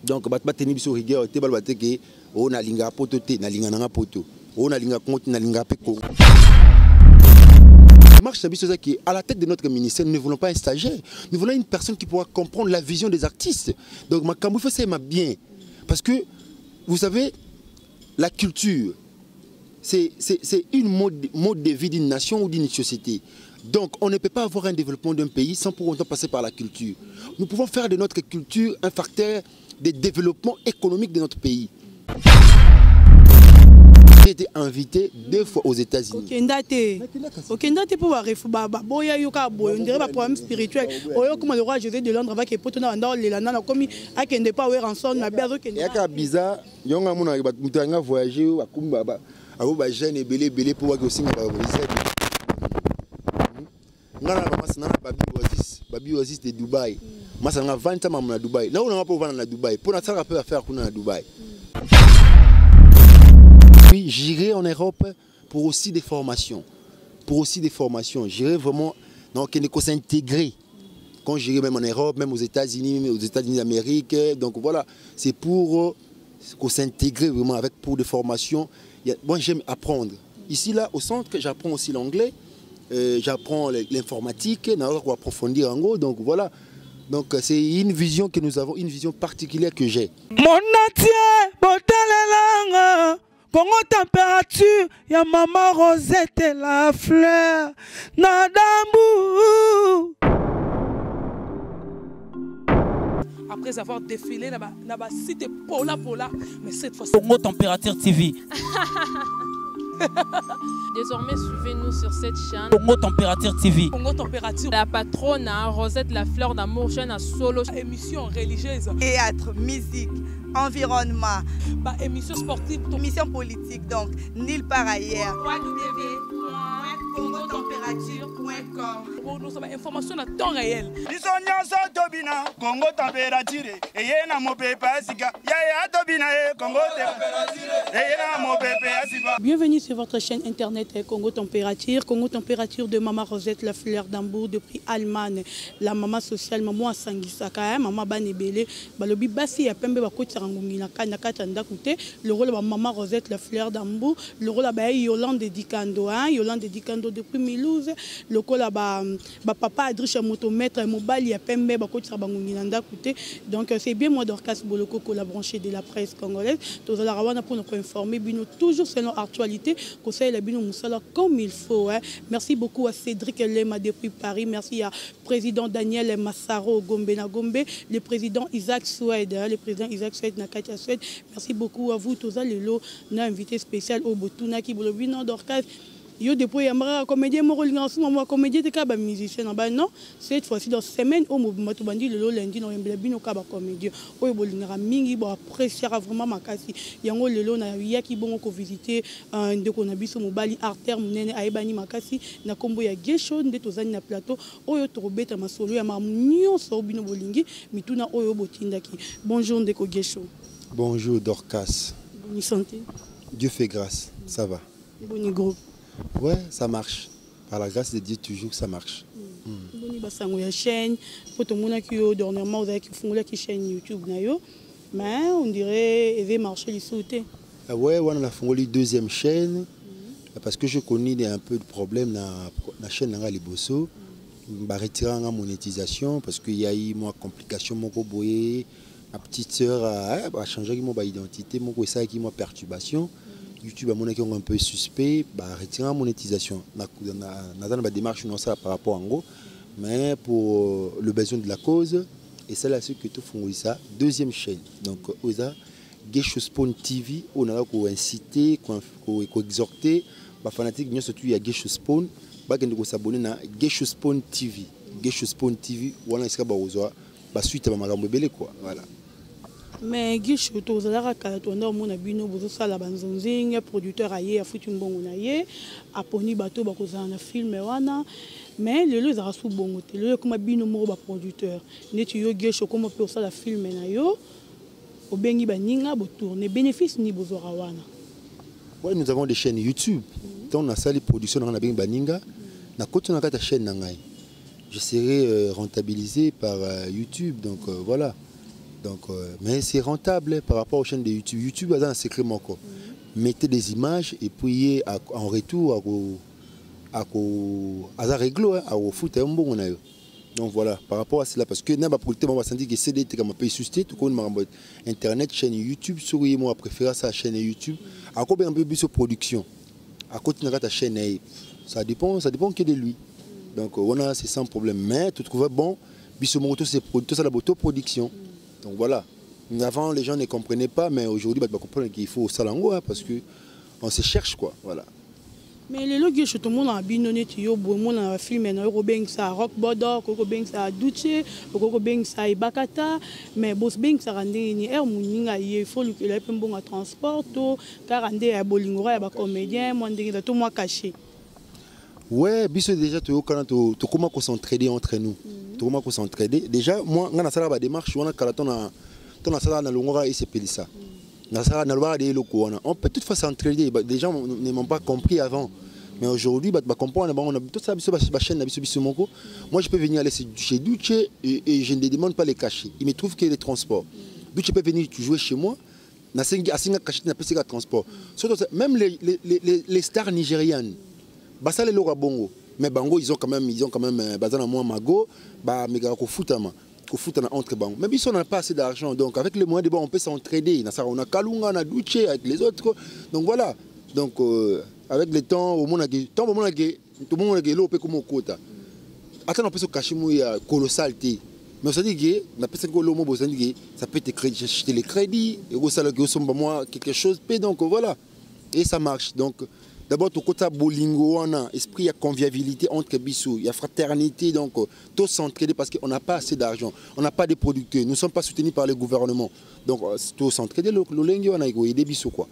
Donc bateni biso rigueur te balba te ke o na linga poto te na linga nanga poto o na linga compte na linga pe ko. Marche c'est qui à la tête de notre ministère, nous ne voulons pas un stagiaire, nous voulons une personne qui pourra comprendre la vision des artistes. Donc ma Kamboufé c'est ma bien parce que vous savez la culture c'est une mode de vie d'une nation ou d'une société. Donc on ne peut pas avoir un développement d'un pays sans pour autant passer par la culture. Nous pouvons faire de notre culture un facteur de développement économique de notre pays. J'ai été invité 2 fois aux États-Unis. Ok, ndate pour boya yoka boy, on dirait pas problème spirituel. Oyo comme le roi José de Londres avec poto na ndao le lana comme akende pas wer ranson na bezo kende. Yaka bizarre, yonga mona ba mutanga voyager akumba ba abo ba jeune belé pour wa kosinga ba visa. Ngana ba masana babi Oasis de Dubaï. Masana 20 ans na Dubaï. Là on a pas vendre na Dubaï. Pour ça peut faire kuna na Dubaï. Puis j'irai en Europe pour aussi des formations. J'irai vraiment donc s'intégrer. Quand j'irai même en Europe, même aux États-Unis d'Amérique. Donc voilà, c'est pour s'intégrer vraiment avec pour des formations. Moi j'aime apprendre. Ici là au centre, j'apprends aussi l'anglais, j'apprends l'informatique, pour approfondir en gros. Donc voilà. Donc c'est une vision que nous avons, une vision particulière que j'ai. Mon atier, botalelanga. Congo température, ya maman Rosette et la fleur, Nadambu. Après avoir défilé, na site Pola, mais cette fois-ci. Congo Température TV. Désormais, suivez-nous sur cette chaîne. Congo Température TV. Congo Température. La patronne, Rosette, la fleur d'amour, chaîne à solo. Émission religieuse. Théâtre, musique, environnement. Émission sportive. Émission politique, donc, nulle part ailleurs. www.congotempérature.com. Pour nous avons information à temps réel. Congo Température. Et y a mon pépé Asika. Ya Tobina Congo Température. Bienvenue sur votre chaîne internet Congo Température. Congo Température de Maman Rosette, la fleur d'Ambour depuis Allemagne. La maman sociale, maman Sangisaka, maman Banebele. Balobi Bassi ya Pembe Bakoti Rangungi na Kanakatanda Koute. Le rôle de Maman Rosette, la fleur d'Ambour. Le rôle de Yolande Dikando. Yolande Dikando depuis Milouze. Le rôle de papa Adriche Motomètre Mobali ya Pembe Bakoti Rangungi na Koute. Donc c'est bien moi Dorcas Boloko, la branchée de la presse congolaise. Tous la rawana pour nous informer, toujours selon l'actualité, conseil la bino moussala comme il faut. Merci beaucoup à Cédric Lema depuis Paris. Merci à président Daniel Massaro Gombe na Gombe, le président Isaac Suède, Nakatia Suède. Merci beaucoup à vous tous les lots, na invité spécial au Botuna qui bolobino Dorcas. Yo depuis yamara comédien mo rôle en ce moment comédien te ka ba musicien non cette fois-ci dans semaine au mouvement to bandi le lundi no yembela bino ka ba comédien oyo bolingara mingi bo apprécier vraiment makasi yango lelo na yaki bongo ko visiter ndeko na biso mobali artère munene ayebani makasi na kombo ya Gesho nde tozani na plateau oyo to robeta masolo ya mamnyo so bino bolingi mituna oyo botindaki. Bonjour ndeko Gesho. Bonjour Dorcas. Bonne santé. Dieu fait grâce, ça va. Bonne groupe. Ouais, ça marche. Par la grâce de Dieu, toujours ça marche. Boni basango ya chaîne, pour tout le monde qui dernièrement vous avez fondé la chaîne YouTube nayo, mais on dirait il va marcher les sauter. Ouais, on a fondé la deuxième chaîne parce que je connais un peu de problème dans la chaîne dans les Bosso. Bah retirer la monétisation parce qu'il y a eu moi complication mon boyer, ma petite sœur a changé mon identité, mon ça qui moi perturbation. YouTube a un peu suspect, retirer la monétisation. Dans la démarche par rapport à Ango, mais pour le besoin de la cause, et c'est là ce que tu fais ça, deuxième chaîne. Donc, Oza, Gesho Spawn TV, on a incité, exhorté, les fanatiques, surtout il y a Gesho Spawn, ils s'abonner à Gesho Spawn TV. Gesho Spawn TV, on a suite à Magambo Bele, quoi. Voilà. Mais Gesho tozalaka kala tonda mona bino bozo sala banzonzinga producteur aye afuti mbongo na ye aponi bato bakozana na film wana mais lelo za rasu bongo te lelo comme bino moko ba producteur neti yo Gesho comme peut sala film na yo obengi baninga bo tourner bénéfice ni bozora wana. Ouais, nous avons des chaînes YouTube. On a sali production na bengi baninga na koto na kata chaîne na ngai. Je serai rentabilisé par YouTube donc voilà. Donc, mais c'est rentable par rapport aux chaînes de YouTube. YouTube a un secret moko. Mettez des images et puis en retour à réglo à foot un bon. Donc voilà, par rapport à cela, parce que n'a pas pour le thème, on va sentir que c'est des trucs comme pays suscité, tout comme internet, chaîne YouTube, souris moi préfère sa chaîne YouTube. À quoi un peu plus de production. À côté de ta chaîne, ça dépend que de lui. Donc on a c'est sans problème, mais tu trouves bon, Bissomoto c'est ça la production. Donc voilà. Avant les gens ne comprenaient pas, mais aujourd'hui bah comprendre qu'il faut salango parce que on se cherche quoi, voilà. Mais les logs que tout le monde a binonné tu yo bon monde a filmé na ko beng sa rock border ko beng sa duche ko beng sa ibakata mais boss beng sa rande ni muninga il faut que les pembon à transport to car rande ya bolingora ya ba comédien moi ndenge tout moi caché. Ouais, biso déjà tu comment concentrer entre nous. Tu comment concentrer déjà moi ngana sala ba démarche wana kala tona sala na longora et c'est pelisa. On peut toutefois s'entraider. Les gens ne m'ont pas compris avant. Mais aujourd'hui, on comprend. On a toute sa chaîne. Moi, je peux venir aller chez Duce et je ne demande pas les cachets. Il me trouve qu'il y a des transports. Duce peut venir jouer chez moi. Même les stars nigérianes. Mais Bango, ils ont quand même Mago, entre banques. Mais on n'a pas assez d'argent, donc avec les moyens de banque, on peut s'entraider. On a Kalunga, on a Duce avec les autres. Donc voilà. Donc avec le temps, au monde tout le monde a l'eau comme au quota. Attends, on peut se cacher mouille colossalité. Mais on se dit que ça peut te acheter les crédits, et ça quelque chose, donc voilà. Et ça marche. Donc d'abord, tout côté bolingo, on a esprit, il y a convivialité entre bisous, il y a fraternité, donc tous s'entraider parce qu'on n'a pas assez d'argent, on n'a pas de producteurs, nous ne sommes pas soutenus par le gouvernement. Donc tous s'entraider, le lingue, on a des bisous quoi.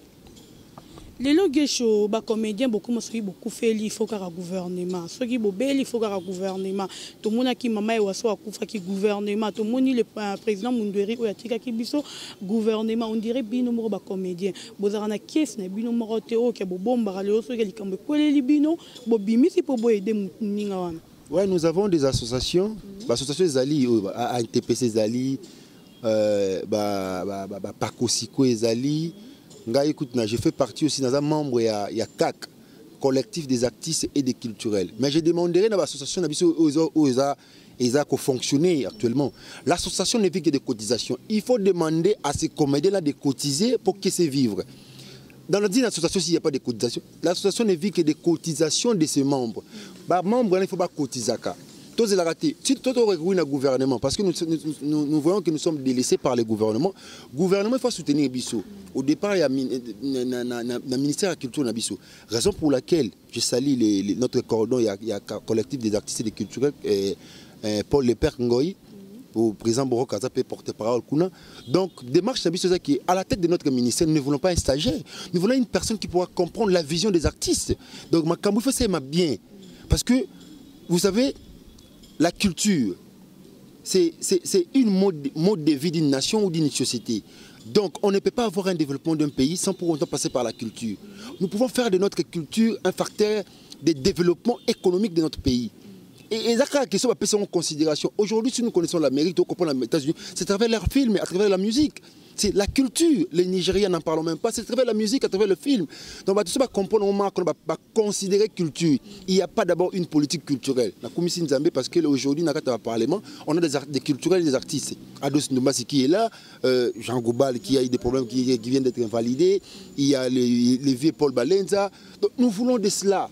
Les loges, les comédiens, beaucoup fait, il faut qu'il y ait un gouvernement. Ceux qui bobel, il faut qu'il y ait un gouvernement. Tout le monde qui m'a dit gouvernement. Tout le monde, le président Mundweri, qui biso gouvernement, on dirait bino moro comédien. Vous avez une caisse, bino moro théo qui a bombe à l'eau, qui a les bino, bobimi si pour aider Ningawan. Ouais, nous avons des associations. L'association Zali, ANTPC Zali, Pakosiko Zali. Je fais partie aussi d'un membre, il y a CAC, collectif des artistes et des culturels. Mais je demanderai dans l'association où ils ont fonctionné actuellement. L'association ne vit que des cotisations. Il faut demander à ces comédiens-là de cotiser pour qu'ils se vivent. Dans l'association, s'il n'y a pas de cotisation, l'association ne vit que des cotisations de ses membres. Les membres, il ne faut pas cotiser. Si tout est un gouvernement, parce que nous voyons que nous sommes délaissés par le gouvernement, il faut soutenir Bissot. Au départ, il y a le ministère de la Culture. Raison pour laquelle je salue notre cordon, il y a un collectif des artistes et des culturels, Paul Lepère Ngoï, au président Boro Kazapé porte-parole. Donc, démarche qui est à la tête de notre ministère, nous ne voulons pas un stagiaire, nous voulons une personne qui pourra comprendre la vision des artistes. Donc, ma Kamboufou, c'est bien. Parce que, vous savez, la culture, c'est une mode de vie d'une nation ou d'une société. Donc, on ne peut pas avoir un développement d'un pays sans pour autant passer par la culture. Nous pouvons faire de notre culture un facteur de développement économique de notre pays. Et ça, la question va passer en considération. Aujourd'hui, si nous connaissons l'Amérique, nous comprenons les États-Unis, c'est à travers leurs films, à travers la musique. C'est la culture. Les Nigériens n'en parlent même pas. C'est à travers la musique, à travers le film. Donc, tout ça va comprendre qu'on va considérer culture. Il n'y a pas d'abord une politique culturelle. La commission Nzambé, parce qu'aujourd'hui, dans le Parlement, on a des culturels et des artistes. Ados Ndombasi qui est là, Jean Goubal qui a eu des problèmes qui viennent d'être invalidés. Il y a les vieux Paul Balenza. Donc, nous voulons de cela.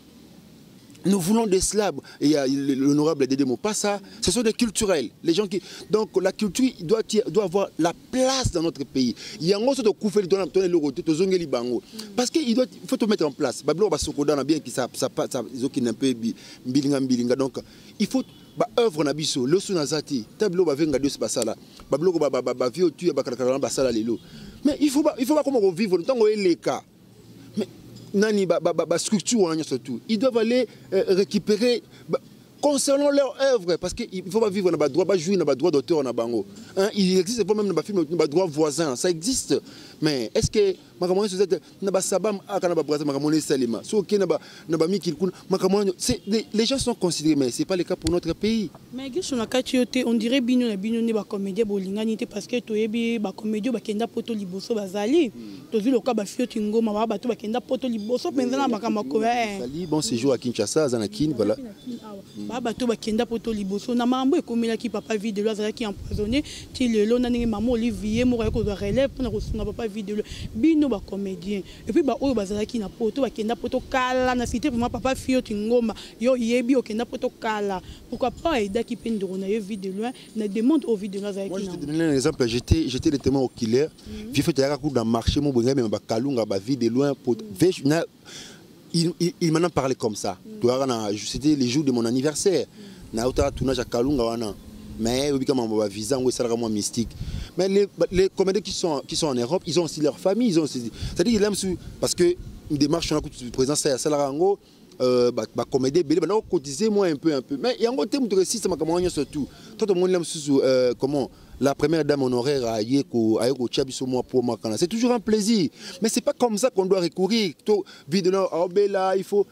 Nous voulons des slabs. Et il y a l'honorable Dédé Mopassa. Ce sont des culturels. Les gens qui... Donc la culture doit avoir la place dans notre pays. Il y a un autre coup de parce qu'il faut tout mettre en place. Donc il faut œuvre na biso le sunazati tableau ba venga deux basala bablo ba vieux tu ba kala basala lelo. Mais il faut pas comment vivre le temps où les cas. Mais nani ba structure surtout ils doivent aller récupérer concernant leur œuvre, parce qu'il ne faut pas vivre dans le droit, pas jouer dans le droit d'auteur en bango. Il existe même dans le film, dans le droit voisin, ça existe. Mais est-ce que les gens sont considérés, mais ce n'est pas le cas pour notre pays. Mais on dirait que les comédiens parce que les comédiens bakenda poto liboso bazali. Tozi le cas bafio tingoma ba bato bakenda poto liboso pendant makamako. Bon séjour à Kinshasa, Zanakin, voilà. Ba bato bakenda poto liboso na mambo ekomela ki papa vidéo azala ki empoisonné ti lelo na ningi maman Olivier mo ko do relève pour na kosunga papa vidéo bino ba comédien et puis ba oyo bazala ki na poto bakenda poto kala na cité pour papa fio tingoma yo yebi okenda poto kala pourquoi pas aider qui peine de on a vu de loin na demande au vidéo azala ki. Moi je te donne un exemple, j'étais le témoin oculaire vi fait ya dans marché mo bonga même ba kalunga ba vie de loin pour il m'en a parlé comme ça. C'était les jours de mon anniversaire. Na auta tournage à Kalunga wana. Mais oui, comme un visa, on est moins mystique. Mais les comédiens qui sont en Europe, ils ont aussi leur famille, ils ont aussi. C'est-à-dire parce que une démarche on a coûté présent ça Salarango bah comédien belé bah cotiser moi un peu. Mais il y a un côté où tu réussis ça m'a comment surtout. Toi tout le monde l'aime sous comment la première dame honoraire à Ayeko Chabiso moi pour moi. C'est toujours un plaisir. Mais c'est pas comme ça qu'on doit recourir. Toi vie de là, il faut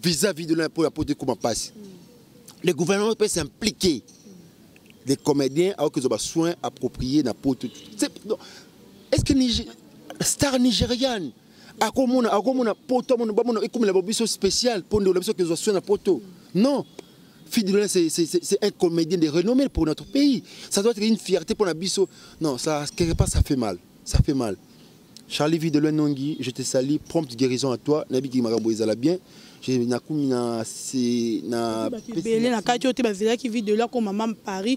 visa vie de là pour apporter comment passe. Le gouvernement peut s'impliquer. Les comédiens alors qu'ils ont des soins appropriés dans pour tout. Est-ce que star nigériane a comme on poto on comme la bobiso spéciale pour nous qu'ils ont soin dans poto. Non. Fidèle, c'est un comédien de renommée pour notre pays. Ça doit être une fierté pour la biso. Non, ça quelque part ça fait mal. Ça fait mal. Charlie Videla Nongi, je te salue, prompte guérison à toi. Nabi qui m'a raboué bien. J'ai na kumina c'est na belé na kati ote bazela qui vit de là comme maman Paris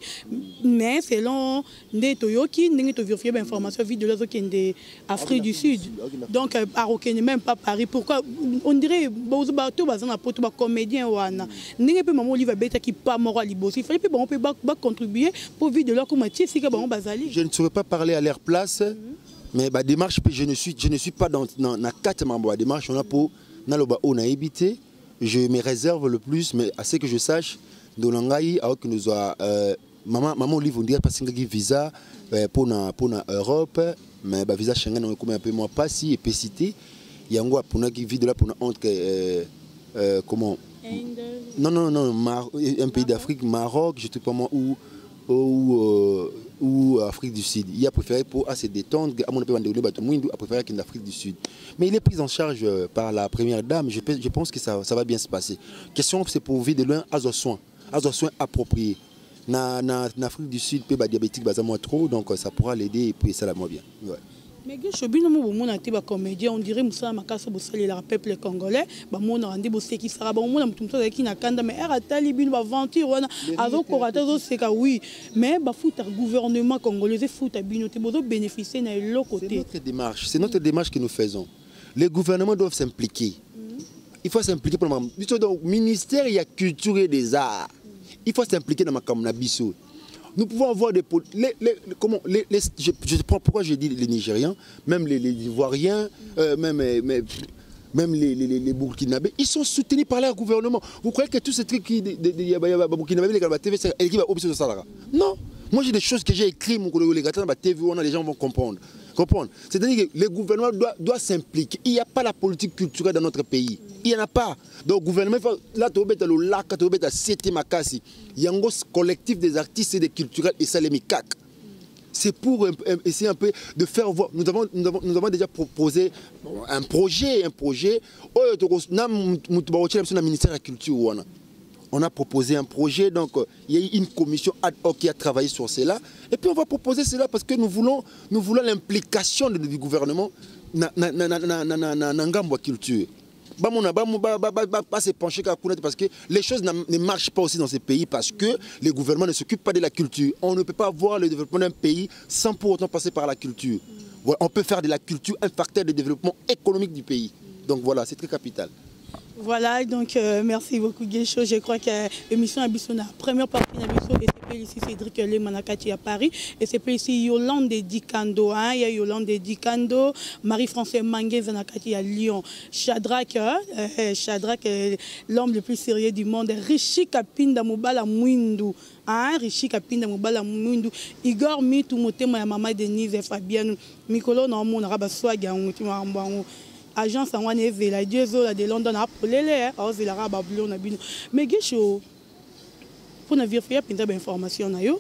mais selon ndé toyoki ndé to vérifier information vit de là qui est Afrique du Sud. Donc à aucun même pas Paris. Pourquoi on dirait bozo bato bazana poto ba comédien wana. Ndé pe maman Olivier Beta qui pas mort à Liboso. Il fallait pe bon peut pas contribuer pour vivre de là comme ti si que bon bazali. Je ne saurais pas parler à leur place. Mais bah démarche je ne suis pas dans na quatre membres démarche on a pour naloba on a évité, je me réserve le plus, mais à ce que je sache, dans l'angaï, alors que nous a maman Olive on dirait parce qu'il y a visa pour na Europe, mais bah visa Schengen on est un peu moins pas si épicité, il y a un pour na qui vit de là pour na entre comment non un pays d'Afrique, Maroc, je sais pas moi ou Afrique du Sud. Il a préféré pour se détendre, à mon avis, a préféré qu'en Afrique du Sud. Mais il est pris en charge par la première dame. Je pense que ça va bien se passer. Question, c'est pour vivre de loin à soins appropriés. En Afrique du Sud, il y a des diabétiques, trop, donc ça pourra l'aider et puis ça la moins bien. Ouais. Mais Chobino mo na te ba comédien on dirait Moussa Makasa bosali la peuple congolais ba mona rande boseki sara ba mona mutu mutso ki na kanda mais era tali bino ba aventure wana azo korata zo seka oui mais ba futa gouvernement congolais futa bino te bozo bénéficier na lo côté. C'est notre démarche que nous faisons. Les gouvernements doivent s'impliquer. Il faut s'impliquer pour le ministère il y a culture et des arts. Il faut s'impliquer dans ma comme biso. Nous pouvons avoir des je prends pourquoi je dis les Nigériens, même les Ivoiriens, même les Burkinabés, ils sont soutenus par leur gouvernement. Vous croyez que tous ces trucs qui Burkinabés les TV c'est elle qui va obéir ça là? Non. Moi j'ai des choses que j'ai écrites les gars dans la TV les gens vont comprendre. C'est-à-dire que le gouvernement doit s'impliquer. Il n'y a pas la politique culturelle dans notre pays. Il n'y en a pas. Donc le gouvernement, là, tu vas le lac, tu vas le Makasi. Il y a un collectif des artistes et des culturels et ça les mikak. C'est pour essayer un peu de faire voir. Nous avons déjà proposé un projet. Le ministère de la Culture. On a proposé un projet, donc il y a eu une commission ad hoc qui a travaillé sur cela. Et puis on va proposer cela parce que nous voulons l'implication du gouvernement dans la culture. Pas se pencher parce que les choses ne marchent pas aussi dans ces pays parce que les gouvernements ne s'occupent pas de la culture. On ne peut pas voir le développement d'un pays sans pour autant passer par la culture. On peut faire de la culture un facteur de développement économique du pays. Donc voilà, c'est très capital. Voilà, donc merci beaucoup Guécho. Je crois que l'émission a la première partie de s'appelle ici Cédric Lemanakati à Paris. Et c'est ici Yolande Dikando. Hein? Il y a Yolande Dikando, Marie-Françoise Manguez Zanakati à Lyon. Shadrach, l'homme le plus sérieux du monde. Rishi Kapinda Mobala Mwindu. Hein? Rishi Kapinda Mobala Mwindu. Igor Mitu Motema ya Mama Denise et Fabienne. Mikolo na mon araba swaga on agence en wane vela Dieu la de London a polele a vela raba bleu na bino. Mais gesho pour na vérifier pinza ba information na yo.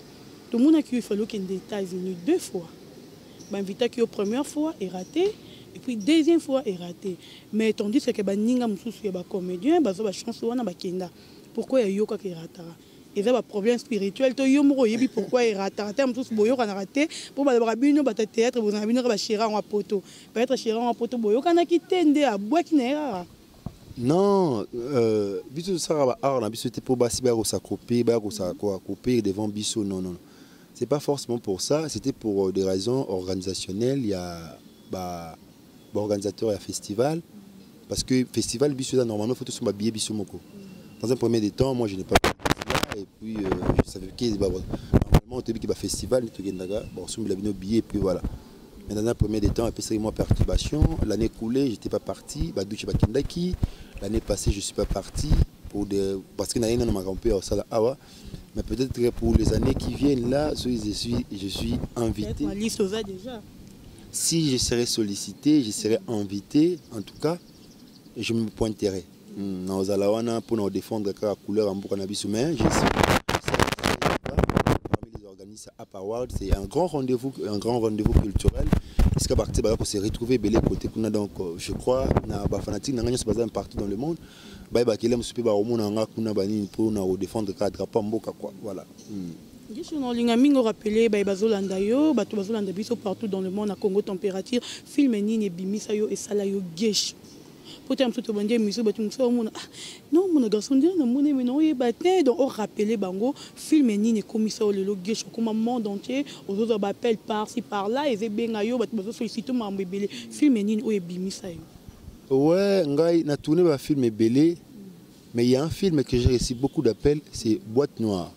Tout le monde qui il fallu qu'il des États-Unis 2 fois. Ba invité qui au première fois est raté. Et puis deuxième fois est raté. Mais tandis que ba ninga mususu ya ba comédien ba zo ba chance wana ba kenda. Pourquoi yo ka ki ratara? Il y a un problème spirituel. Tu sais pourquoi il rate. Il raté. Pour le théâtre, vous avez un chéra en poto. Peut-être chéra en poto. Non, c'était pour couper devant Bissot. Non, non. C'est pas forcément pour ça. C'était pour des raisons organisationnelles. Il y a organisateur et festival. Parce que festival Bissot, normalement, il faut que billet Bissot Moko. Dans un premier temps, moi je n'ai pas. Et puis je savais qu'il normalement on te dit qu'il y a un festival, bon, on a mis billet et puis voilà. Mais dans un premier temps, après ça, moi perturbation. L'année coulée, je n'étais pas parti. L'année passée, je ne suis pas parti parce que je suis mais peut-être pour les années qui viennent là, je suis invité. Si je serais sollicité, je serais invité, en tout cas, je me pointerai. Pour nous défendre la couleur en Bouranabisu, mais parmi les organismes Award, c'est un grand rendez-vous culturel. Est-ce qu'à partir de là, on s'est retrouvé belé côté donc je crois na fanatique na nganya partout dans le monde. Ba kele musupe ba omona nga kuna bani pour nous défendre le drapeau mboka quoi. Voilà. Rappelé partout dans le monde à Congo Température, film nini bimisa yo et salayo gesh. Non, mon garçon dit non, mon ami, non, il est donc on rappelait bango film nini comme ça le logo comme un monde entier aux autres appellent par-ci par-là et c'est bien ayo bat bazo solliciter ma bébé film nini o ebimisa yo. Ouais, ngai na tourné ba film belé, mais il y a un film que j'ai reçu beaucoup d'appels, c'est Boîte Noire.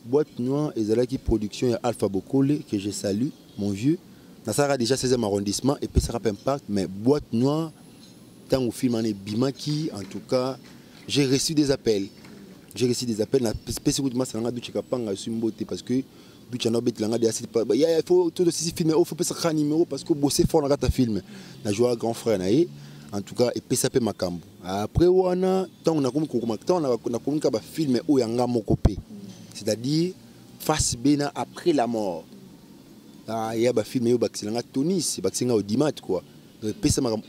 Boîte Noire et Zalaki Production et Alpha Bokole que je salue, mon vieux. Ça sera déjà 16e arrondissement et puis ça rappelle Impact, mais Boîte Noire. Tant au film en Bimaki, en tout cas, j'ai reçu des appels. Spécialement, ça n'a pas de parce que il faut tout aussi filmer, il faut pas un numéro parce que bosser fort dans ta film. Na joué grand frère en tout cas et puis ça peut macambo. Après on tant on a communiqué ba film où yanga mokopé. C'est-à-dire face bena après la mort. Il y a ba film où baksilanga Tunis, baksinga au Dimat quoi. Il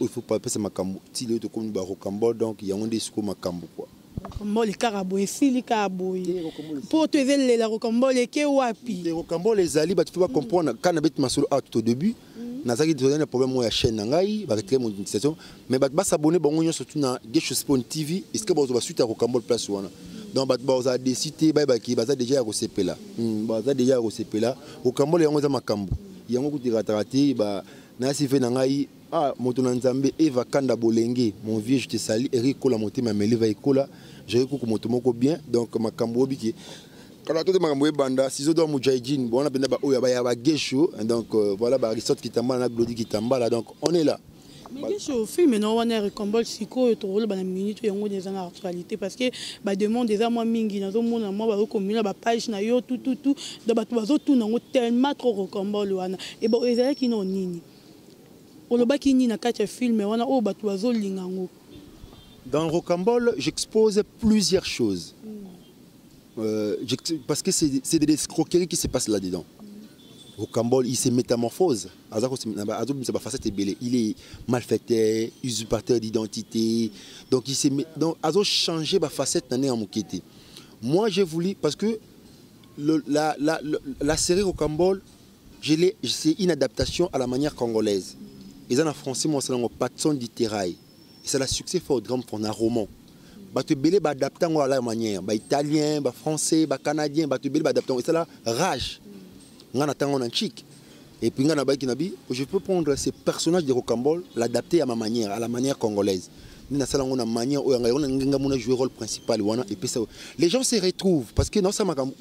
faut pas passer ma cambo. Si le comme du barocambo, donc il y a un discours ma cambo quoi. Rocambo les caraboués, si les caraboués. Pour te dire les rocambo les kewapi. Les rocambo les ali, bah tu peux pas comprendre quand on a mis ma solo tout au début. Nazaki te donne un problème moi à chaîne nangai, bah créer mon utilisation. Mais bah s'abonner bon on surtout na Gesho Spawn TV. Est-ce que bah on va suite à rocambo place ouana. Donc bah on a décidé bah qui bah ça déjà à recp là. Bah ça déjà à recp là. Rocambo les on a ma cambo. Il y a un coup de raté bah na si fait nangai. Ah, Motonanzambe Eva Kanda Bolenge, mon vieux, je te salue. Eric Kola monté ma mêlée va écola. J'ai recours comme Motomoko bien, donc ma cambo biki. Quand on a tout ma cambo banda, si je dois moudjahidine, bon on a bien ba gesho, donc voilà ba resort qui tamba, na glodi qui tamba là, donc on est là. Mais gesho film non on est recombol siko to rôle ba na minute yango des en actualité parce que ba demande des moi mingi na zo mona moi ba rekomila ba page na yo tout da ba to zo tout nango tellement trop recombol wana et bon ezala ki non nini. Dans Rocambole, j'expose plusieurs choses. Parce que c'est des escroqueries qui se passent là-dedans. Rocambole, il se métamorphose. Il est malfaiteur, usurpateur d'identité. Donc, il s'est changé ma facette. Moi, j'ai voulu, parce que la série Rocambole, c'est une adaptation à la manière congolaise. Et en français, moi, c'est un patron du terrail. Et c'est le succès fort grand pour un roman. Tu peux adapter à la manière. Italien, français, canadien, tu peux adapter. Et c'est la rage. Et puis, je peux prendre ces personnages de Rocambole, l'adapter à ma manière, à la manière congolaise. na sala on a manière on a joué rôle principal et puis ça les gens se retrouvent parce que non ça makam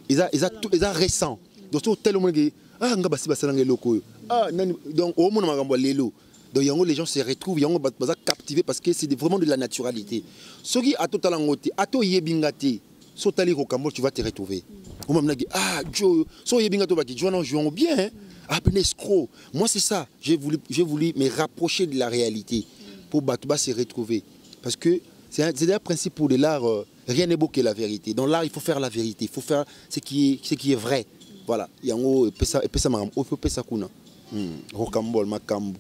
ils a récent donc tel monde qui ah nga basi basala ngeloko ah donc au monde makam lelo donc les gens se retrouvent yango baza captivés parce que c'est vraiment de la naturalité soki atotala ngoti ato yebingati sotali rokambo tu vas te retrouver on m'a dit ah Joe so yebingato baki jouant jouant bien ah ben escroc moi c'est ça j'ai voulu me rapprocher de la réalité pour Batouba se retrouver parce que c'est un principe pour de l'art rien n'est beau que la vérité dans l'art il faut faire la vérité il faut faire ce qui est vrai voilà yango pesa maram o pesa kuna Rocambole makambu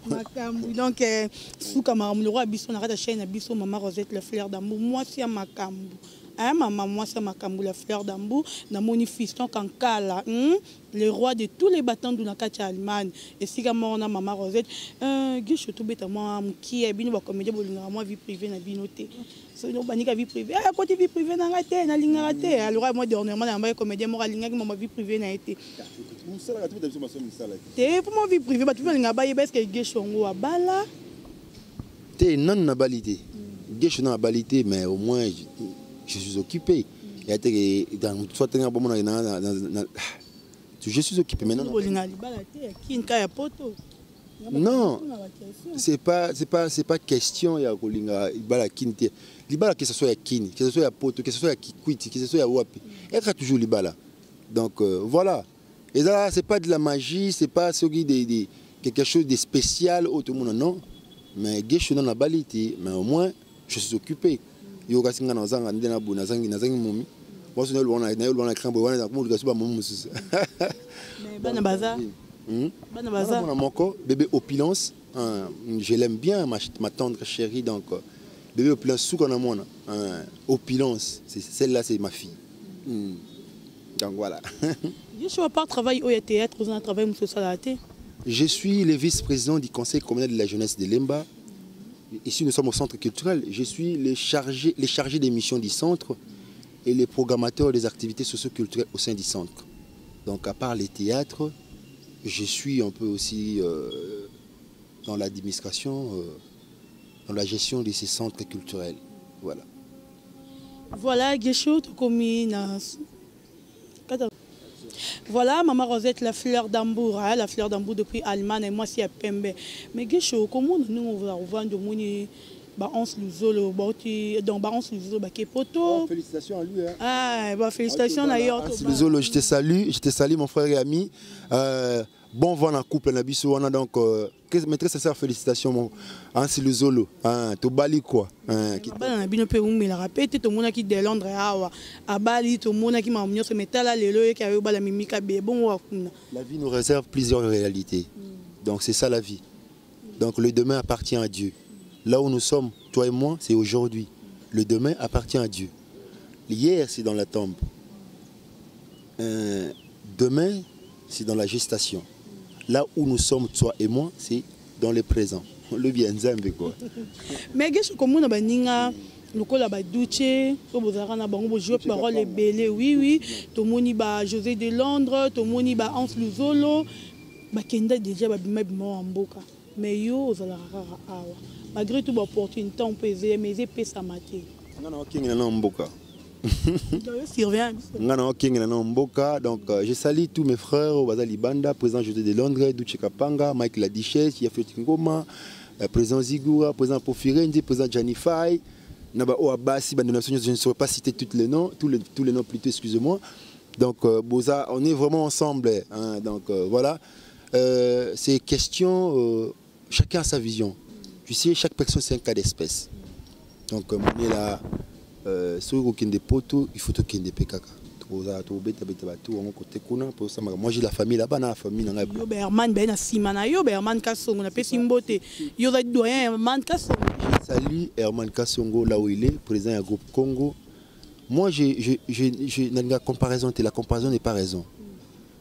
donc souka maram le roi biso na rata chaîne biso maman Rosette la fleur d'amour moi c'est makambu hein maman moi c'est makambu la fleur d'amour na moni fiston kankala le roi de tous les battants de Nakati Allemagne et si on a maman Rosette guiche tout bête moi qui est bien comédie bolinga moi vie privée na binoté so no banika vie privée côté vie privée na ngate na linga ngate alors moi dernièrement na comédie moi linga ma vie privée na été te pour ma vie privée ba tu linga ba yebes que guiche ngo abala te non na balité guiche na balité mais au moins je suis occupé il y a dans soit tenir bon je suis occupé maintenant. Non, c'est pas question ya kolinga ibala kinte. Libala que ce soit ya kini, que ce soit ya poto, que ce soit ya kikwiti, que ce soit ya wapi. Elle a toujours libala. Donc voilà. Et là c'est pas de la magie, c'est pas quelque chose de spécial au tout le monde non. Mais gesho na balité, mais au moins je suis occupé. Yo kasinga na zanga ndena bu na zangi momi. Moi je na crambo wana pour le momi mususu. Bana baza. Bana baza. Mon bébé opulence, je l'aime bien ma tendre chérie donc bébé opulence sous qu'on a mon opulence, celle-là c'est ma fille. Donc voilà. Je suis pas travail au théâtre, vous en travaillez monsieur Salaté. Je suis le vice-président du conseil communal de la jeunesse de Lemba. Ici nous sommes au centre culturel, je suis les chargés des missions du centre et les programmateurs des activités socio-culturelles au sein du centre. Donc à part les théâtres, je suis un peu aussi dans l'administration, dans la gestion de ces centres culturels. Voilà. Voilà, voilà, Maman Rosette, la fleur d'Ambour, hein, la fleur d'Ambour depuis Allemagne, et moi c'est à Pembe. Mais comment nous on va vendre Luzolo, félicitations à lui. Hein. Ah, félicitations d'ailleurs. Luzolo, je te salue mon frère et ami. Bon vent en couple, donc mes très sincères félicitations mon Ansi Luzolo. Tu bali quoi? La vie nous réserve plusieurs réalités. Donc c'est ça la vie. Donc le demain appartient à Dieu. Là où nous sommes, toi et moi, c'est aujourd'hui. Le demain appartient à Dieu. Hier, c'est dans la tombe. Demain, c'est dans la gestation. Là où nous sommes, toi et moi, c'est dans le présent. Le bien Nzambe quoi. Mais qu'est-ce que nous avons lokola ba douche to bozara na bango bo jouer parole belé oui to moni ba José de Londres to moni ba Hans Luzolo ba kenda déjà ba bima bima mboka mais yo ozala rara awa malgré tout l'opportunité on peut essayer mais c'est pesa maté ngana okinga na mboka ngana okinga na mboka donc je salue tous mes frères au Bazali Banda président José de Londres Duche Kapanga Mike Ladichesse Yafet Ngoma président Zigura président Pofirendi président Janifai Naba Oabasi je ne saurais pas citer tous les noms plutôt excusez-moi donc Boza on est vraiment ensemble hein, donc voilà c'est question chacun a sa vision. Tu sais, chaque personne c'est un cas d'espèce. Donc, on est là, sur aucun des poteaux, il faut qu'il y ait des PKK. Moi j'ai la famille là-bas, la famille. Salut Herman Kassongo, là où il est, président du groupe Congo. Moi, la comparaison n'est pas raison.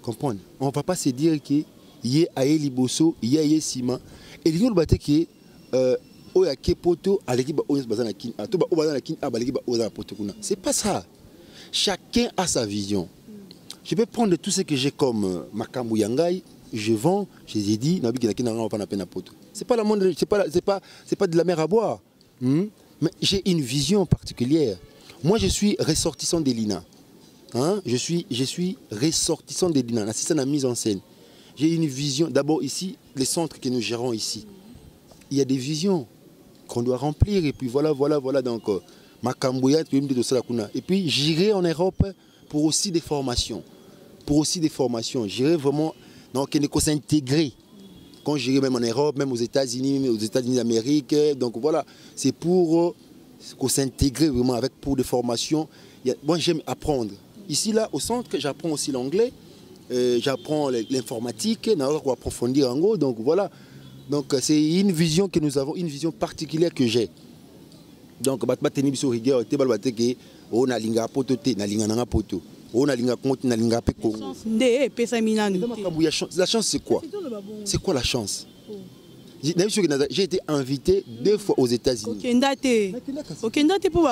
Comprendre. On ne va pas se dire qu'il y a Aéli Bosso, il y a Sima. Et il y a qui c'est pas ça. Chacun a sa vision. Je peux prendre tout ce que j'ai comme Makambu Yangai, je vends, je les ai dit, c'est pas la moindre, c'est pas de la mer à boire. Mais j'ai une vision particulière. Moi, je suis ressortissant de l'INA. Hein? Je suis ressortissant de l'INA, assistant à la mise en scène. J'ai une vision. D'abord ici, les centres que nous gérons ici, il y a des visions qu'on doit remplir. Et puis voilà. Donc, et puis j'irai en Europe pour aussi des formations. J'irai vraiment donc s'intégrer. Quand j'irai même en Europe, même aux États-Unis d'Amérique. Donc voilà, c'est pour s'intégrer vraiment pour des formations. Moi j'aime apprendre. Ici là, au centre, j'apprends aussi l'anglais, j'apprends l'informatique, pour approfondir en gros. Donc voilà. Donc c'est une vision que nous avons, une vision particulière que j'ai. Donc la chance c'est quoi? C'est quoi la chance? J'ai été invité 2 fois aux États-Unis. Okendate pour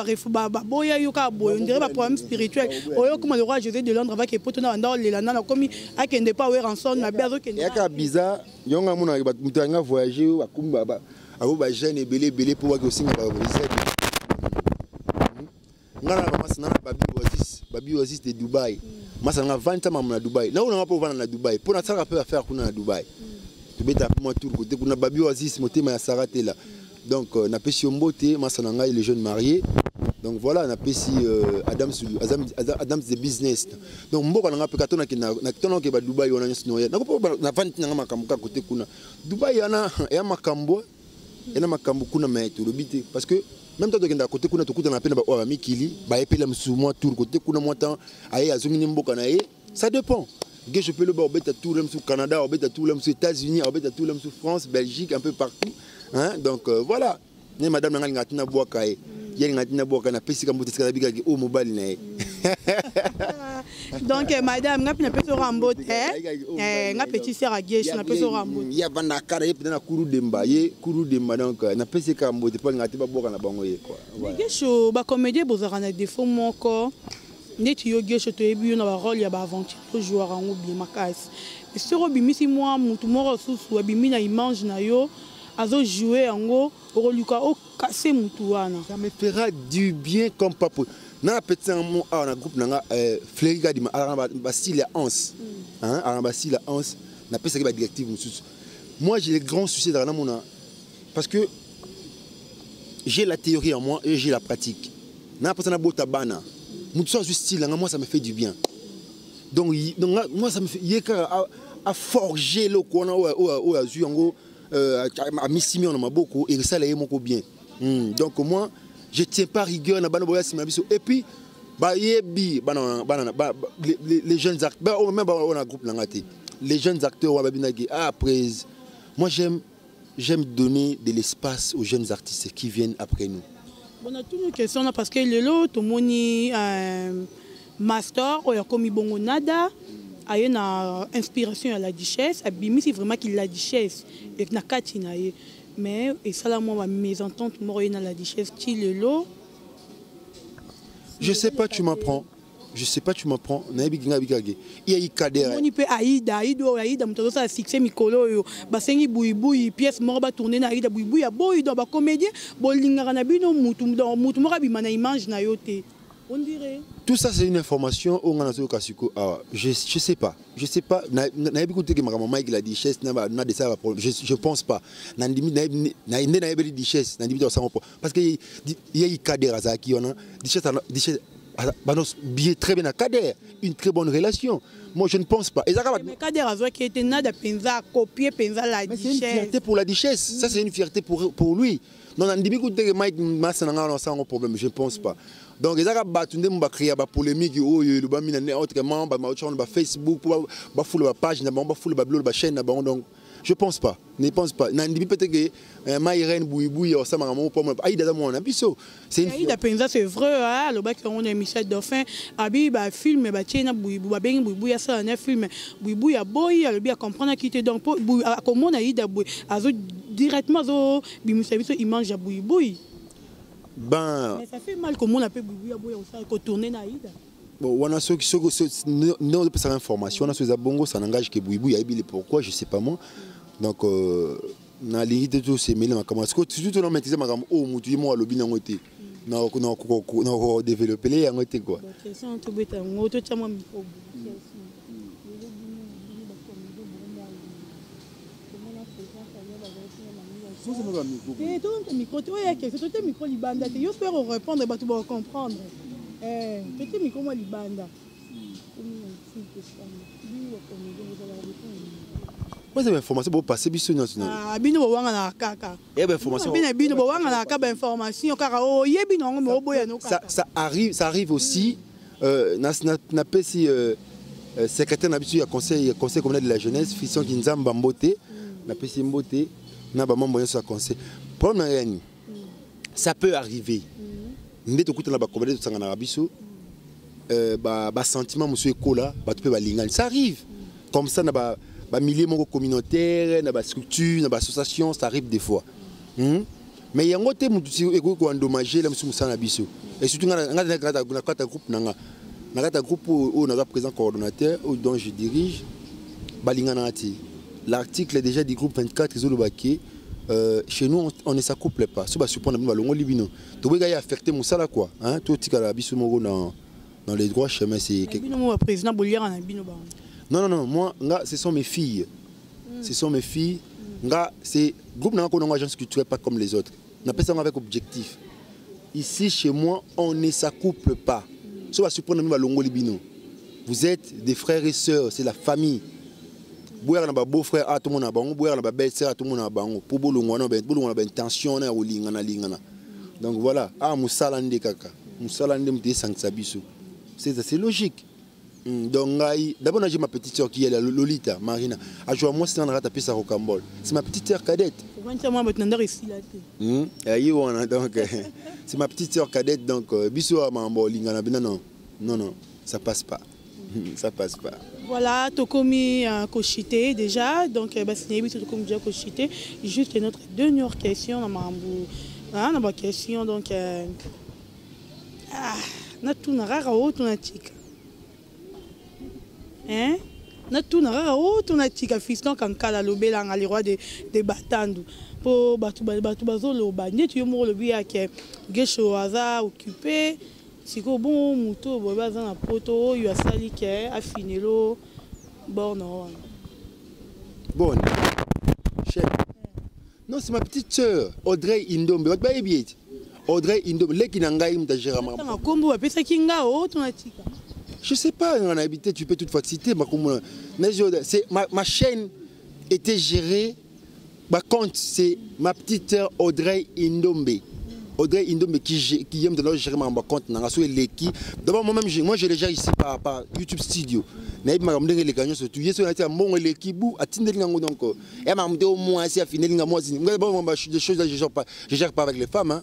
boya yoka boy, on dirait pas problème spirituel. Oyo comme le roi José de Londres avec poto na ndao lela na komi akende pas wer ensemble na biazo kende. Yaka bizarre, yonga muna mutanga voyager akumba ba abo ba jeune belé pour que osinga ba reset. Ngana ba masana babi Oasis de Dubaï. Masana 20 ans na Dubaï. Là on a pas vendre na Dubaï. Pour na ça peut faire kuna na Dubaï. Tu beta pour moi tout côté kuna babi Oasis motema ya sarate là. Donc na pesi mbote masana ngai les jeunes mariés. Donc voilà, na pesi Adams the business. Donc mboka na pe katona ki na katona ke ba Dubaï on a nyoya. Na ko na 20 na makambo ka côté kuna. Dubaï yana ya makambo. Yana makambo kuna maître lobité parce que même temps de côté kuna tokuta na pena ba o mikili ba epela msumo tour côté kuna motan aye azungini mboka na ye ça dépend. Je peux le voir au tout le Canada, au tout le États-Unis, au tout le France, Belgique, un peu partout. Hein? Donc voilà. Madame Nangatina Boakaye. Donc madame, nga pina peso rambo nga petit sœur à gauche na peso rambo. Ya banda kara ye na kuru demba donc na pesi ka mbote pa ngati ba boka na bango ye quoi. Gesho ba comédie bozara na défaut moko. Neti yo gesho to ebi na ba rôle ya ba aventure joueur en bien makasi. Et sur obimisi moi mutu moko susu abimi na image na yo azo jouer yango oluka o casser mutu wana. Ça me fera du bien comme pas pour. Na petit mot na groupe nanga Fléry Gadima Bastille à 11. Hein, Bastille à 11, na pesa ba directive mususu. Moi j'ai les grands soucis dans mon parce que j'ai la théorie en moi et j'ai la pratique. Na pesa na bota bana. Mutu style moi ça me fait du bien. Donc moi ça me fait à forger le qu'on a azu ngo à missimi on a beaucoup et ça là moko bien. Donc moi je tiens pas rigueur na bana boya simabiso et puis ba yebi les jeunes acteurs même on a groupe nangati les jeunes acteurs wabinagi après moi j'aime donner de l'espace aux jeunes artistes qui viennent après nous. On a toutes nos questions parce que le lot tout moni master ou comme bongo nada a une inspiration à la duchesse abimi c'est vraiment qu'il la duchesse et na katina mais et ça là moi mes ententes moi na la duchesse qui le lot. Je sais pas tu m'apprends. Il y a eu Kader. On peut Aïda mutazo ça succès mikolo yo basengi buibui pièce moko ba tourner na Aïda buibui ya boy do ba comédien bolinga na bino mutu moko bima na image na yo te. On dirait. Tout ça c'est une information au nganazo kasiko. Je sais pas. Na écouté que maman la duchesse na de ça je pense pas. Na ndimi na ebe duchesse na ndimi ça parce que il y a eu Kader azaki on a duchesse bien très bien à Kader, une très bonne relation. Moi je ne pense pas. Mais Kader a qui était nada penza copier penza la duchesse. C'est une fierté pour la duchesse. Ça c'est une fierté pour lui. Non on dit que Mike Massa n'a pas un problème, je ne pense pas. Donc ils ont battu des créer des polémiques le ba mina autrement ba Facebook ba full ba page na ba full ba blog ba chaîne na donc je pense pas. Ne pense pas. Nandi peut-être que Maïren Bouiboui ou ça m'a mon pas Aïda mon abisso. C'est une Aïda penza c'est vrai hein le bac on a Michel Dauphin abi ba film ba tiena Bouibou ba ben Bouibou ya ça un film Bouibou ya boy le bien comprendre qui était donc comment Aïda Bouy azo directement zo bi service image ya Bouibou. Ben mais ça fait mal comment on appelle Bouibou ya boy ça ko tourner na Aïda. Bon, on a ceux qui non de information, on a ceux à Bongo, ça n'engage que Bouibou, il y a pourquoi, je sais pas moi. Donc, na limite tout c'est mêlé ma comment surtout non maîtriser ma gamme oh mutu mo alobi na ngote na ko développer les ngote quoi question to beta ngoto chama micro micro libanda te yo faire répondre ba tu vas comprendre petit micro moi libanda moi c'est information pour passer biso national bino bo wanga na kaka information bino bo wanga na kaka information kaka o yebi no ngo boya no kaka ça arrive aussi na pesi secrétaire na biso ya conseil communal de la jeunesse Fisson Kinzamba Mbote na pesi Mbote na ba membre ya conseil problème yani ça peut arriver ndé to kutana ba commandé to sangana na biso ba sentiment monsieur ekola ba to pe ba lingani ça arrive comme ça na ba milieu communautaire, na ba structure, na ba association, ça arrive des fois. Mais yango te mutu ko endommager la musu musana biso. Et surtout na groupe nanga. Na groupe où na présent coordonnateur dont je dirige balingana ati. L'article déjà du groupe 24 Zolobake chez nous on ne s'accouple pas. So ba supposons na longo libino. To bega ya affecter musala quoi, hein, to tika biso moko dans les droits chemins c'est bino président Boliara na bino ba. Non, moi, ce sont mes filles. Ce sont mes filles. C'est groupe n'a pas agence culturelle pas comme les autres. On appelle ça avec objectif. Ici, chez moi, on ne s'accouple pas. Vous êtes des frères et sœurs, c'est la famille. Vous avez un beau-frère, tout le monde a bon. Vous avez un belle-sœur, tout le monde a bon. Pour vous, on a une tension. Donc voilà. Ah, Moussalande kaka. Moussalande m'était sans sabiso. C'est logique. Donc, d'abord, j'ai ma petite soeur qui est là, Lolita, Marina. À jouer moi, c'est un ratapé ça au Cambol. C'est ma petite soeur cadette. Donc, c'est ma petite soeur cadette. Donc, bisous à Mambo, non, ça passe pas. Ça passe pas. Voilà, Tokomi Kochité déjà. Donc, c'est Tokomi déjà Kochité. Juste notre dernière question dans Mambo. Ma question, donc, na tout na rara o tout na tika. Hein? Na tout na rara o tout na tika fiston kankala lobela nga les rois de batandu. Po batu bazolo ba netu yo mo lobi yake gesho aza occupé. Siko bon muto bo baza na poto yo asali ke afinelo borno. Bonne. Chef. Non, c'est ma petite sœur, Audrey Indombe. Votre baby est Audrey Indombe. Leki nangai mtajera ma. Je sais pas, on a habité, tu peux toutefois citer. Ma chaîne était gérée. Ma compte, c'est ma petite sœur Audrey Indombe. Audrey Indombe qui aime de gérer ma compte. D'abord, moi-même, je les gère ici par YouTube Studio. Mais je suis les gagnants surtout. Je suis bon l'équipe à Tindelingo donc. Et m'a dit au moins si à finir moi des choses je gère pas avec les femmes hein.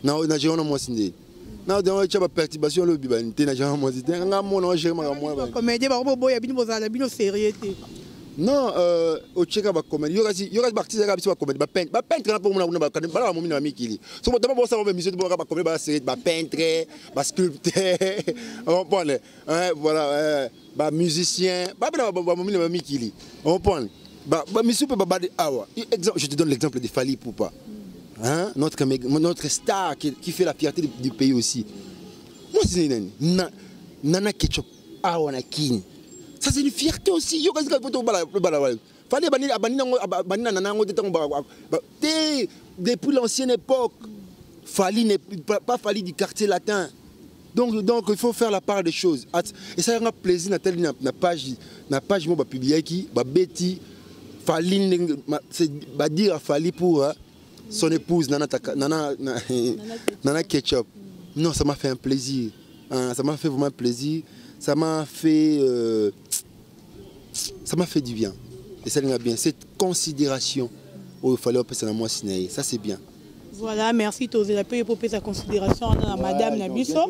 Non, na gérons moi sindé. Non, donc tu as perturbation le bibanité na gérons moi sindé. Nga moi non gère moi. Comédie ba bobo ya bino bozala bino sérieuxité. Non, au Tchèque, il y aura des artistes qui sont comédie, ba peintre pour moi ba ba mo mina mikili. So d'abord ça va monsieur de ba comédie ba série ba peintre, ba sculpteur. On prend voilà ba musicien, ba mo mina mikili. On prend ba monsieur peut ba awa. Exemple, je te donne l'exemple de Fally Ipupa. Hein, notre star qui fait la fierté du pays aussi. Moi c'est Nana Ketchup awa na king. Ça c'est une fierté aussi. Yo kasi photo bala. Fallait banina nanango depuis l'ancienne époque. Fally n'est pas Fally du quartier latin. Donc il faut faire la part des choses. Et ça a plaisir na page mo ba publier qui ba Betty Fally c'est ba dire à Fally pour son épouse Nana Ketchup. Non, ça m'a fait un plaisir. Ça m'a fait vraiment plaisir. Ça m'a fait du bien. Et ça m'a bien. Cette considération, il fallait passer à moi, ça c'est bien. Voilà, merci Tozé la paix pour sa considération à Madame Nabiso.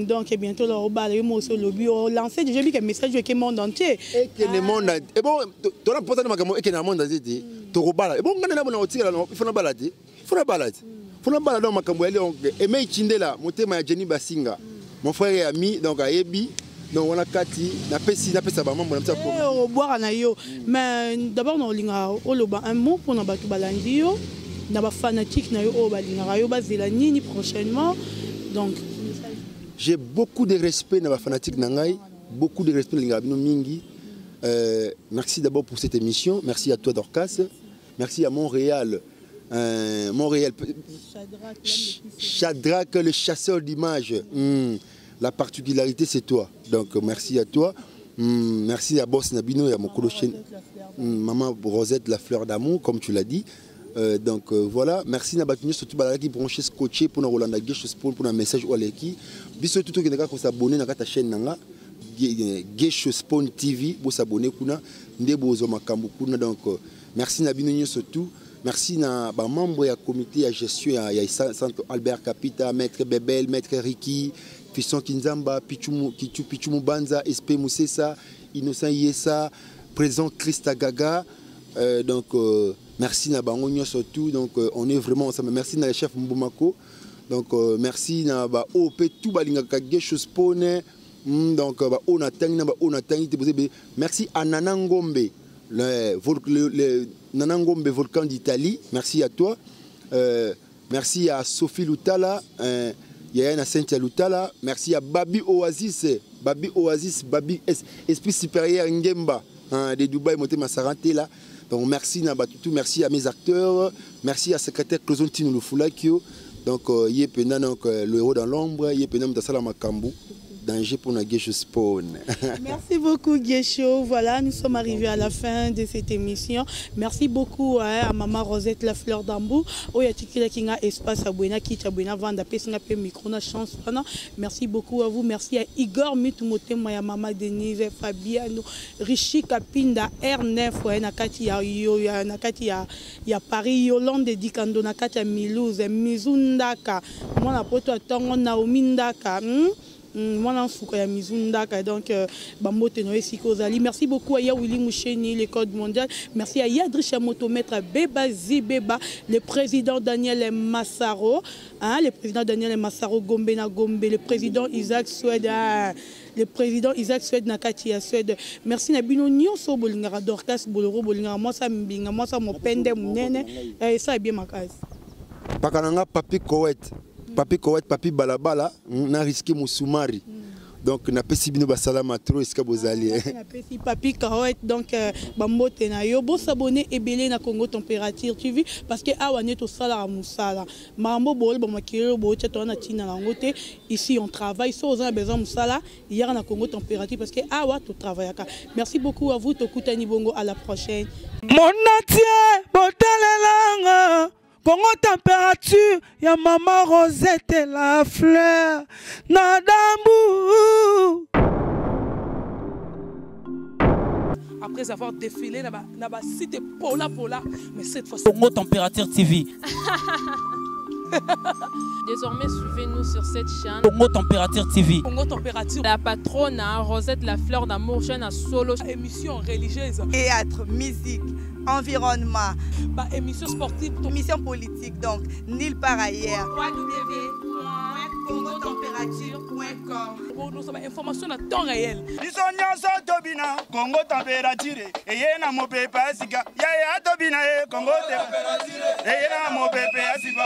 Donc bientôt le robal, il m'a lobby lancé déjà vu qu'un message qui est monde entier. Et que le monde et bon, tu as posé et que le monde entier, tu robal. Et bon, on a bon il faut la balader. Il faut la balader. Il faut la balader dans ma cambo et mais Chindela, mon thème Jenny Basinga. Mon frère et ami donc à Ebi donc on a kati na pesi ba membre na mtako au boire na yo mais d'abord on linga oloba un mot pour na batu balandi yo na ba fanatique na yo o ba linga yo ba zela nini prochainement donc j'ai beaucoup de respect na ba fanatique na ngai beaucoup de respect linga bino mingi. Merci d'abord pour cette émission, merci à toi Dorcas, merci à Montréal. Montréal, Shadrach, le chasseur d'images. La particularité, c'est toi. Donc, merci à toi. Merci à Boss Nabino et à mon colochien, Maman Rosette, la fleur d'amour, comme tu l'as dit. Donc, voilà. Merci Nabatini, surtout qui branché scotché pour nous Rolanda Gesh pour un message ou à l'équipe. Bisous tout qui n'a qu'à s'abonner à ta chaîne Nanga. Gesh Spawn TV, pour s'abonner kuna ndebozo makambu kuna. Donc, merci Nabino surtout. Merci na ba membre ya comité de gestion ya centre Albert Capita, maître Bebel, maître Ricky, Fisson Kinzamba, Pichumu Banza, SP Moussessa, Innocent Yessa, président Christa Gaga. Donc merci na bango surtout. Donc on est vraiment ensemble. Merci na le chef Mbumako. Donc merci na ba OP tout balinga Gesh Spawn. Donc ba ona tangi merci à Nana Ngombe. Le Nanangombe volcan d'Italie, merci à toi. Merci à Sophie Loutala, Yana Cynthia Loutala. Merci à Babi Oasis, Babi Esprit Supérieur Ngemba de Dubaï, Motema Sarante là. Donc merci Nabatutu, merci à mes acteurs, merci à secrétaire Clozontino Lufulakio. Donc Yepena le héros dans l'ombre, Yepena Mtasala Makambu. Danger pour la Gesh Spawn. Merci beaucoup Gesho. Voilà, nous sommes arrivés à la fin de cette émission. Merci beaucoup à Maman Rosette, la fleur d'Ambou. Espace à Buena, qui a Buena Vanda, Pesnape, Micro, chance. Merci beaucoup à vous. Merci à Igor Mitumote, Maya Mama Denise, Fabiano, Rishi Kapinda, R9, Nakati ya Nakati ya Paris, Yolande Dikando, Nakati ya Milouze, Mizundaka, Mwana Poto Tongo, Naomi Ndaka. Donc merci beaucoup à Willy Moucheni, le Code mondial. Merci à Yadrisha Motomètre, Beba Zibeba, le président Daniel Massaro, le président Daniel Massaro Gombe na Gombe, le président Isaac Suède, le président Isaac Suède Nakati à Suède. Merci Nabino Nyonso Bolingara Dorcas Boloro Bolingara moi ça mbinga moi ça mopende munene et ça est bien ma case. Pakananga papi Koweït. Papi Koweït, papi Balabala, on a risqué mon soumari. Donc, on a pesi bino basalama trop eska bozali. On a pesi papi Koweït, donc bambote na yo. Bon s'abonner et belé na Congo Température TV parce que awa neto sala musala. Mambo bol bamakiro bo tcheto na tina na ngote. Ici on travaille, so on a besoin musala. Hier na Congo Température parce que awa to travaille. Merci beaucoup à vous, Tokutani Bongo, à la prochaine. Mon atier, botalelanga. Congo Température, ya Maman Rosette la fleur Nadambu. Après avoir défilé là-bas, c'était Pola, mais cette fois-ci Congo Température TV. Désormais, suivez-nous sur cette chaîne. Congo Température TV. Congo Température. La patronne Rosette la fleur d'amour, chaîne à solo. Émission religieuse. Théâtre, musique, environnement. Émission sportive. Émission politique, donc nulle part ailleurs. www.congotempérature.com. Pour nous avons information à temps réel. Congo Température. Et yena mo pepa sika. Ya Tobina Congo Température. Et yena mo pepa sika.